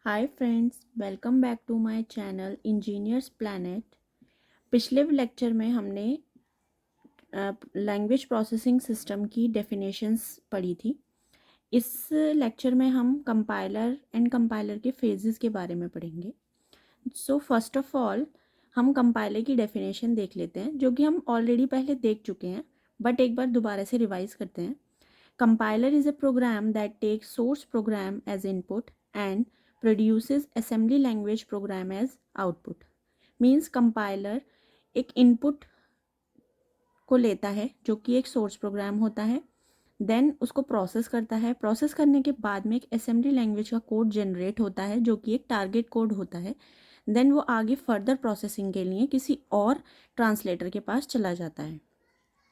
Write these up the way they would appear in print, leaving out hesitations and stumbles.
Hi friends, welcome back to my channel engineers planet. पिछले lecture में हमने language processing system की definitions पढ़ी थी। इस लेक्चर में हम कंपाइलर एंड कंपाइलर के फेजेस के बारे में पढ़ेंगे। सो फर्स्ट ऑफ ऑल हम कंपाइलर की डेफिनेशन देख लेते हैं, जो कि हम ऑलरेडी पहले देख चुके हैं, बट एक बार दोबारा से रिवाइज करते हैं। Compiler is a program that takes source program as input and produces assembly language program as output. Means compiler एक input को लेता है जो कि एक source program होता है, देन उसको प्रोसेस करता है। प्रोसेस करने के बाद में एक असेंबली लैंग्वेज का कोड जनरेट होता है जो कि एक टारगेट कोड होता है। देन वो आगे फर्दर प्रोसेसिंग के लिए किसी और ट्रांसलेटर के पास चला जाता है।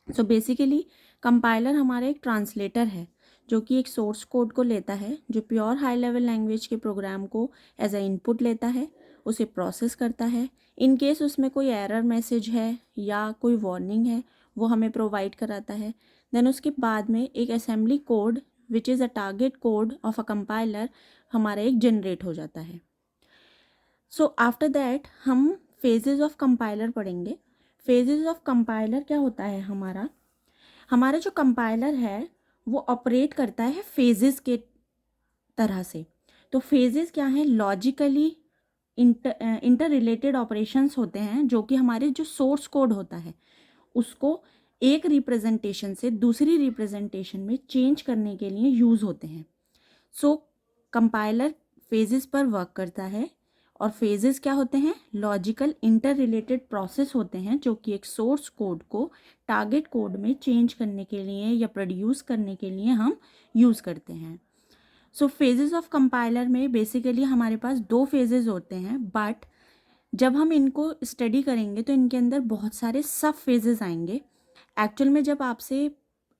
सो बेसिकली कंपाइलर हमारा एक ट्रांसलेटर है जो कि एक सोर्स कोड को लेता है, जो प्योर हाई लेवल लैंग्वेज के प्रोग्राम को एज अ इनपुट लेता है, उसे प्रोसेस करता है। इन केस उसमें कोई एरर मैसेज है या कोई वार्निंग है, वो हमें प्रोवाइड कराता है। देन उसके बाद में एक assembly code which is a target code of a compiler हमारा एक जनरेट हो जाता है। सो आफ्टर दैट हम फेजेस ऑफ कंपाइलर पढ़ेंगे। फेजेस ऑफ कंपाइलर क्या होता है? हमारा जो कंपाइलर है वो ऑपरेट करता है फेजेस के तरह से। तो फेजेस क्या हैं? लॉजिकली इंटर रिलेटेड ऑपरेशंस होते हैं, जो कि हमारे जो सोर्स कोड होता है उसको एक रिप्रेजेंटेशन से दूसरी रिप्रेजेंटेशन में चेंज करने के लिए यूज़ होते हैं। सो कंपाइलर फेजेस पर वर्क करता है, और फेजेस क्या होते हैं? लॉजिकल इंटर रिलेटेड प्रोसेस होते हैं जो कि एक सोर्स कोड को टारगेट कोड में चेंज करने के लिए या प्रोड्यूस करने के लिए हम यूज़ करते हैं। सो फेजेस ऑफ कंपाइलर में बेसिकली हमारे पास दो फेजेस होते हैं, बट जब हम इनको स्टडी करेंगे तो इनके अंदर बहुत सारे सब फेजेस आएंगे। एक्चुअल में जब आपसे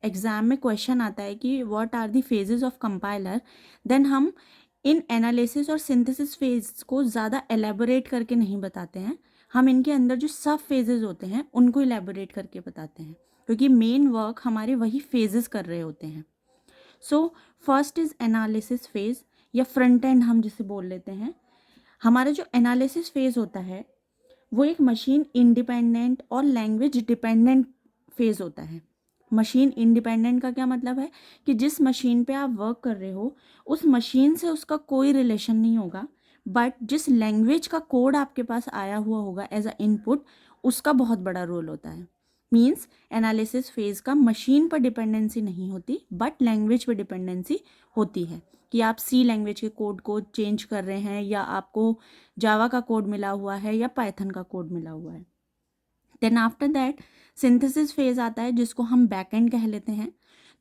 एग्ज़ाम में क्वेश्चन आता है कि what are the phases of compiler, then हम इन एनालिसिस और सिंथेसिस फेज को ज़्यादा एलेबोरेट करके नहीं बताते हैं। हम इनके अंदर जो सब फेजेस होते हैं उनको एलेबोरेट करके बताते हैं, क्योंकि मेन वर्क हमारे वही फेजेस कर रहे होते हैं। So first is analysis phase, या फ्रंट एंड हम जिसे बोल लेते हैं। हमारा जो एनालिसिस फेज होता है वो एक मशीन इंडिपेंडेंट और लैंग्वेज डिपेंडेंट फेज होता है। मशीन इंडिपेंडेंट का क्या मतलब है? कि जिस मशीन पे आप वर्क कर रहे हो उस मशीन से उसका कोई रिलेशन नहीं होगा, बट जिस लैंग्वेज का कोड आपके पास आया हुआ होगा एज अ इनपुट, उसका बहुत बड़ा रोल होता है। मीन्स एनालिसिस फेज का मशीन पर डिपेंडेंसी नहीं होती, बट लैंग्वेज पर डिपेंडेंसी होती है कि आप सी लैंग्वेज के कोड को चेंज कर रहे हैं, या आपको जावा का कोड मिला हुआ है या पाइथन का कोड मिला हुआ है। Then after that synthesis phase आता है, जिसको हम बैकएंड कह लेते हैं।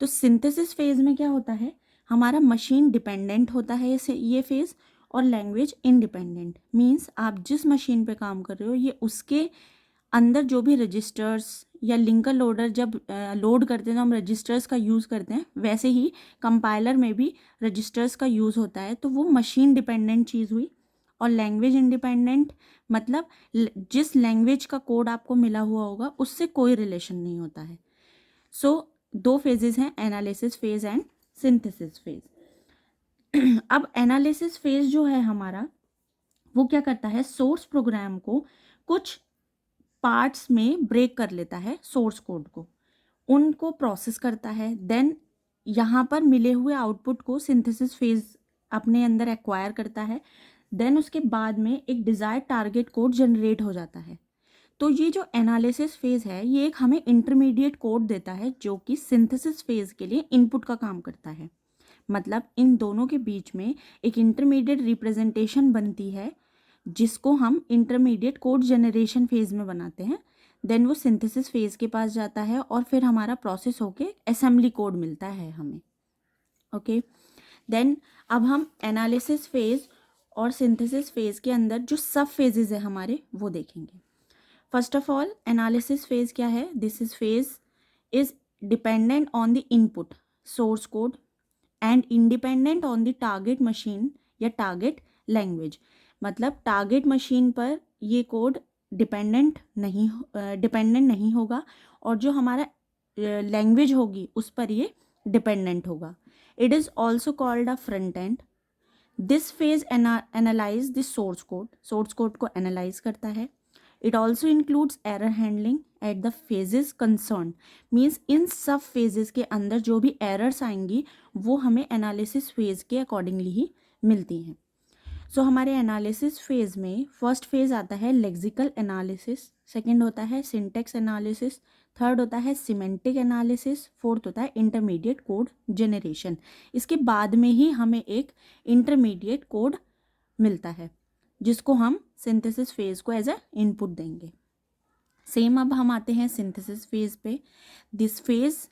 तो सिंथेसिस फेज में क्या होता है? हमारा मशीन डिपेंडेंट होता है ये फेज, और लैंग्वेज इंडिपेंडेंट। मीन्स आप जिस मशीन पे काम कर रहे हो ये उसके अंदर जो भी रजिस्टर्स या लिंकर लोडर जब लोड करते हैं तो हम रजिस्टर्स का यूज़ करते हैं, वैसे ही कंपाइलर में भी रजिस्टर्स का यूज़ होता है। तो वो मशीन डिपेंडेंट चीज़ हुई। और लैंग्वेज इंडिपेंडेंट मतलब जिस लैंग्वेज का कोड आपको मिला हुआ होगा उससे कोई रिलेशन नहीं होता है। सो दो फेजेस हैं, analysis phase and synthesis phase. अब एनालिसिस फेज जो है हमारा, वो क्या करता है? सोर्स प्रोग्राम को कुछ पार्ट्स में ब्रेक कर लेता है, सोर्स कोड को उनको प्रोसेस करता है। देन यहाँ पर मिले हुए आउटपुट को सिंथेसिस फेज अपने अंदर एक्वायर करता है। देन उसके बाद में एक डिज़ायर्ड टारगेट कोड जनरेट हो जाता है। तो ये जो एनालिसिस फेज है ये एक हमें इंटरमीडिएट कोड देता है जो कि सिंथेसिस फेज के लिए इनपुट का काम करता है। मतलब इन दोनों के बीच में एक इंटरमीडिएट रिप्रेजेंटेशन बनती है, जिसको हम इंटरमीडिएट कोड जनरेशन फेज में बनाते हैं। देन वो सिंथेसिस फेज के पास जाता है और फिर हमारा प्रोसेस होके असेंबली कोड मिलता है हमें। ओके, देन अब हम एनालिसिस फेज और सिंथेसिस फेज के अंदर जो सब फेजेस है हमारे वो देखेंगे। First of all analysis phase क्या है? This is phase is dependent on the input source code and independent on the target machine या टारगेट लैंग्वेज। मतलब टारगेट मशीन पर ये कोड डिपेंडेंट नहीं होगा, और जो हमारा लैंग्वेज होगी उस पर ये डिपेंडेंट होगा। It is also called a front end. This phase analyse the source code को एनालाइज करता है। It also includes error handling at the phases concern, means in सब फेजेस के अंदर जो भी एरर्स आएंगी वो हमें एनालिसिस फेज के अकॉर्डिंगली ही मिलती हैं। सो हमारे एनालिसिस फेज में फर्स्ट फेज आता है लेक्सिकल एनालिसिस, सेकंड होता है सिंटेक्स एनालिसिस, थर्ड होता है सिमेंटिक एनालिसिस, फोर्थ होता है इंटरमीडिएट कोड जनरेशन। इसके बाद में ही हमें एक इंटरमीडिएट कोड मिलता है जिसको हम सिंथेसिस फेज को एज अ इनपुट देंगे। सेम अब हम आते हैं सिंथेसिस फेज पे। This phase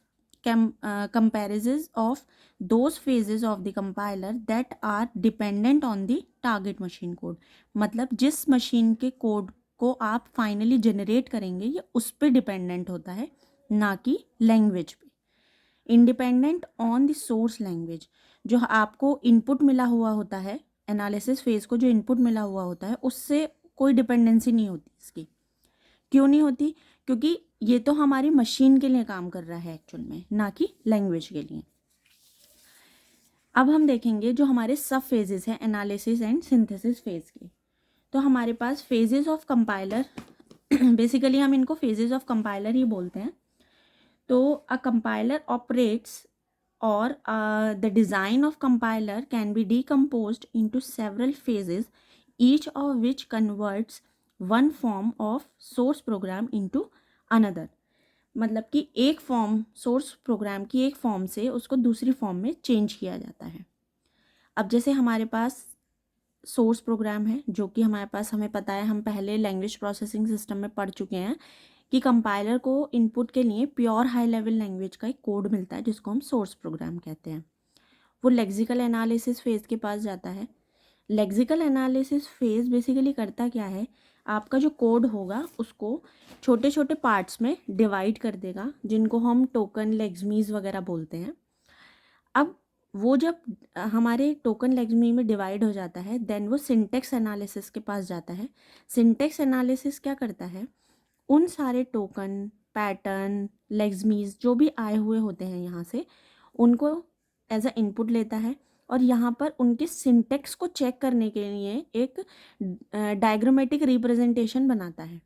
comparisons of those phases of the compiler that are dependent on the target machine code, मतलब जिस मशीन के कोड को आप फाइनली जनरेट करेंगे ये उस पर डिपेंडेंट होता है, ना कि लैंग्वेज पे। Independent on the source language, जो आपको इनपुट मिला हुआ होता है, एनालिसिस फेज को जो इनपुट मिला हुआ होता है उससे कोई डिपेंडेंसी नहीं होती इसकी। क्यों नहीं होती? क्योंकि ये तो हमारी मशीन के लिए काम कर रहा है एक्चुअल में, ना कि लैंग्वेज के लिए। अब हम देखेंगे जो हमारे सब फेजेस हैं एनालिसिस एंड सिंथेसिस फेज के। तो हमारे पास फेजेस ऑफ कंपाइलर, बेसिकली हम इनको फेजेस ऑफ कंपाइलर ही बोलते हैं। तो अ कंपाइलर ऑपरेट्स और the design of compiler can be decomposed into several phases, each of which converts one form of source program into another. मतलब कि एक फॉर्म, सोर्स प्रोग्राम की एक फॉर्म से उसको दूसरी फॉर्म में चेंज किया जाता है। अब जैसे हमारे पास सोर्स प्रोग्राम है जो कि हमारे पास, हमें पता है, हम पहले लैंग्वेज प्रोसेसिंग सिस्टम में पढ़ चुके हैं कि कंपाइलर को इनपुट के लिए प्योर हाई लेवल लैंग्वेज का एक कोड मिलता है जिसको हम सोर्स प्रोग्राम कहते हैं। वो लेक्सिकल एनालिसिस फेज के पास जाता है। लेक्सिकल एनालिसिस फेज बेसिकली करता क्या है, आपका जो कोड होगा उसको छोटे छोटे पार्ट्स में डिवाइड कर देगा जिनको हम टोकन, लेक्समीज वगैरह बोलते हैं। अब वो जब हमारे टोकन लेक्समी में डिवाइड हो जाता है देन वो सिंटेक्स एनालिसिस के पास जाता है। सिंटेक्स एनालिसिस क्या करता है, उन सारे टोकन, पैटर्न, लेक्समीज जो भी आए हुए होते हैं यहाँ से, उनको एज अ इनपुट लेता है और यहाँ पर उनके सिंटेक्स को चेक करने के लिए एक डायग्रामेटिक रिप्रेजेंटेशन बनाता है,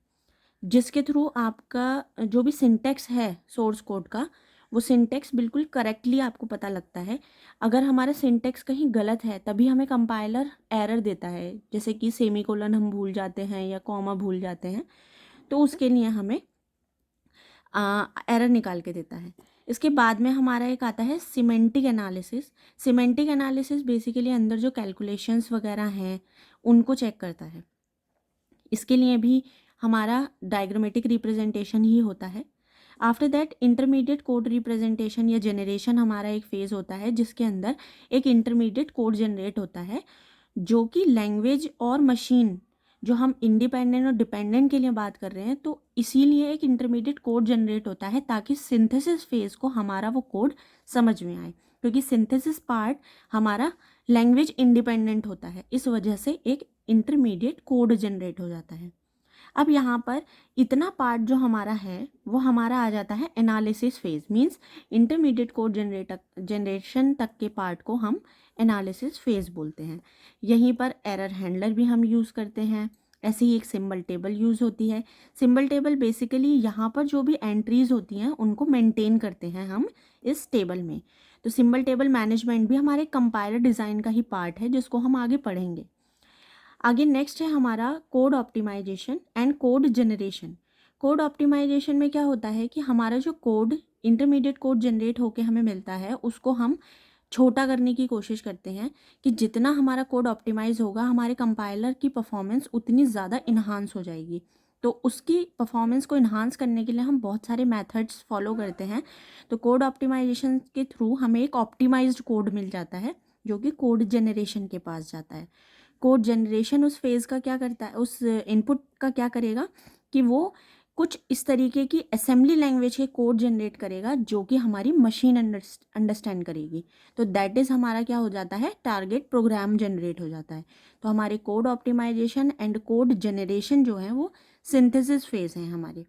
जिसके थ्रू आपका जो भी सिंटेक्स है सोर्स कोड का, वो सिंटेक्स बिल्कुल करेक्टली आपको पता लगता है। अगर हमारा सिंटेक्स कहीं गलत है तभी हमें कंपाइलर एरर देता है, जैसे कि सेमीकोलन हम भूल जाते हैं या कॉमा भूल जाते हैं, तो उसके लिए हमें एरर निकाल के देता है। इसके बाद में हमारा एक आता है semantic analysis. Semantic analysis basically अंदर जो कैलकुलेशंस वगैरह हैं उनको चेक करता है। इसके लिए भी हमारा डायग्रामेटिक रिप्रेजेंटेशन ही होता है। After that intermediate code representation या जनरेशन हमारा एक फेज़ होता है जिसके अंदर एक इंटरमीडिएट कोड जनरेट होता है जो कि लैंग्वेज और मशीन, जो हम इंडिपेंडेंट और डिपेंडेंट के लिए बात कर रहे हैं, तो इसीलिए एक इंटरमीडिएट कोड जनरेट होता है ताकि सिंथेसिस फेज़ को हमारा वो कोड समझ में आए, क्योंकि सिंथेसिस पार्ट हमारा लैंग्वेज इंडिपेंडेंट होता है, इस वजह से एक इंटरमीडिएट कोड जनरेट हो जाता है। अब यहाँ पर इतना पार्ट जो हमारा है वो हमारा आ जाता है analysis phase, means intermediate code generation तक के पार्ट को हम एनालिसिस फेज बोलते हैं। यहीं पर एरर हैंडलर भी हम यूज़ करते हैं। ऐसे ही एक सिंबल टेबल यूज़ होती है। सिंबल टेबल बेसिकली यहाँ पर जो भी एंट्रीज होती हैं उनको मेंटेन करते हैं हम इस टेबल में। तो सिंबल टेबल मैनेजमेंट भी हमारे कंपाइलर डिज़ाइन का ही पार्ट है जिसको हम आगे पढ़ेंगे। आगे नेक्स्ट है हमारा code optimisation and code generation. Code optimisation में क्या होता है कि हमारा जो कोड, इंटरमीडिएट कोड जनरेट होके हमें मिलता है उसको हम छोटा करने की कोशिश करते हैं कि जितना हमारा कोड ऑप्टिमाइज होगा हमारे कंपाइलर की परफॉर्मेंस उतनी ज़्यादा इन्हांस हो जाएगी। तो उसकी परफॉर्मेंस को इन्हांस करने के लिए हम बहुत सारे मेथड्स फॉलो करते हैं। तो कोड ऑप्टिमाइजेशन के थ्रू हमें एक ऑप्टिमाइज्ड कोड मिल जाता है जो कि कोड जनरेशन के पास जाता है। कोड जनरेशन उस फेज़ का क्या करता है, उस इनपुट का क्या करेगा कि वो कुछ इस तरीके की असेंबली लैंग्वेज के कोड जनरेट करेगा जो कि हमारी मशीन अंडरस्टैंड करेगी। तो दैट इज़ हमारा क्या हो जाता है, टारगेट प्रोग्राम जनरेट हो जाता है। तो हमारे code optimisation and code generation जो है वो सिंथेसिस फेज हैं हमारे।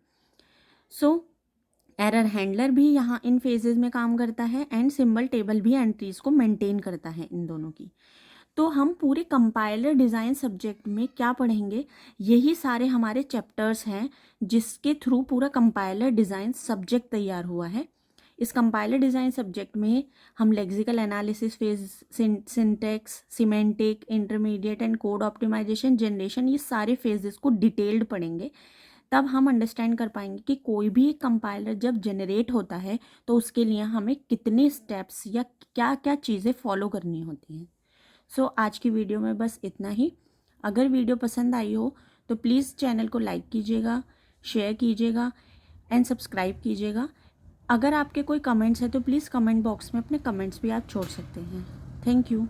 सो एरर हैंडलर भी यहाँ इन फेजेस में काम करता है एंड सिंबल टेबल भी एंट्रीज को मेंटेन करता है इन दोनों की। तो हम पूरे कंपाइलर डिज़ाइन सब्जेक्ट में क्या पढ़ेंगे, यही सारे हमारे चैप्टर्स हैं जिसके थ्रू पूरा कंपाइलर डिज़ाइन सब्जेक्ट तैयार हुआ है। इस कंपाइलर डिज़ाइन सब्जेक्ट में हम lexical analysis phase, syntax, semantic, intermediate and code optimisation, generation, ये सारे फेजेस को डिटेल्ड पढ़ेंगे। तब हम अंडरस्टैंड कर पाएंगे कि कोई भी एक कंपाइलर जब जनरेट होता है तो उसके लिए हमें कितने स्टेप्स या क्या क्या चीज़ें फॉलो करनी होती हैं। सो आज की वीडियो में बस इतना ही। अगर वीडियो पसंद आई हो तो प्लीज़ चैनल को लाइक कीजिएगा, शेयर कीजिएगा एंड सब्सक्राइब कीजिएगा। अगर आपके कोई कमेंट्स हैं तो प्लीज़ कमेंट बॉक्स में अपने कमेंट्स भी आप छोड़ सकते हैं। Thank you.